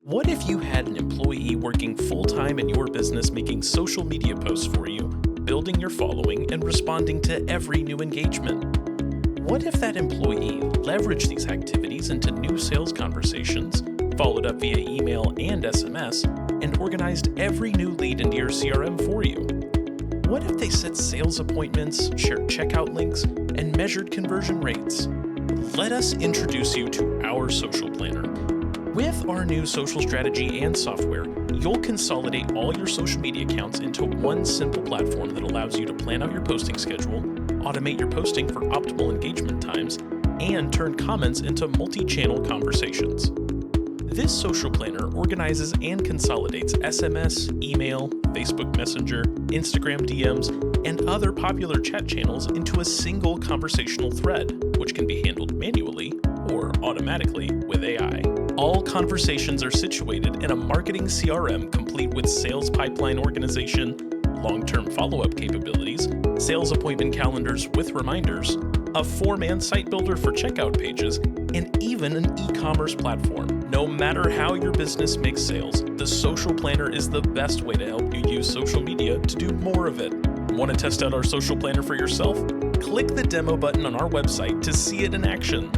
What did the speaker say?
What if you had an employee working full-time in your business making social media posts for you, building your following, and responding to every new engagement? What if that employee leveraged these activities into new sales conversations, followed up via email and SMS, and organized every new lead into your CRM for you? What if they set sales appointments, shared checkout links, and measured conversion rates? Let us introduce you to our social planner. With our new social strategy and software, you'll consolidate all your social media accounts into one simple platform that allows you to plan out your posting schedule, automate your posting for optimal engagement times, and turn comments into multi-channel conversations. This social planner organizes and consolidates SMS, email, Facebook Messenger, Instagram DMs, and other popular chat channels into a single conversational thread, which can be handled manually or automatically with AI. All conversations are situated in a marketing CRM complete with sales pipeline organization, long-term follow-up capabilities, sales appointment calendars with reminders, a 4-man site builder for checkout pages, and even an e-commerce platform. No matter how your business makes sales, the social planner is the best way to help you use social media to do more of it. Want to test out our social planner for yourself? Click the demo button on our website to see it in action.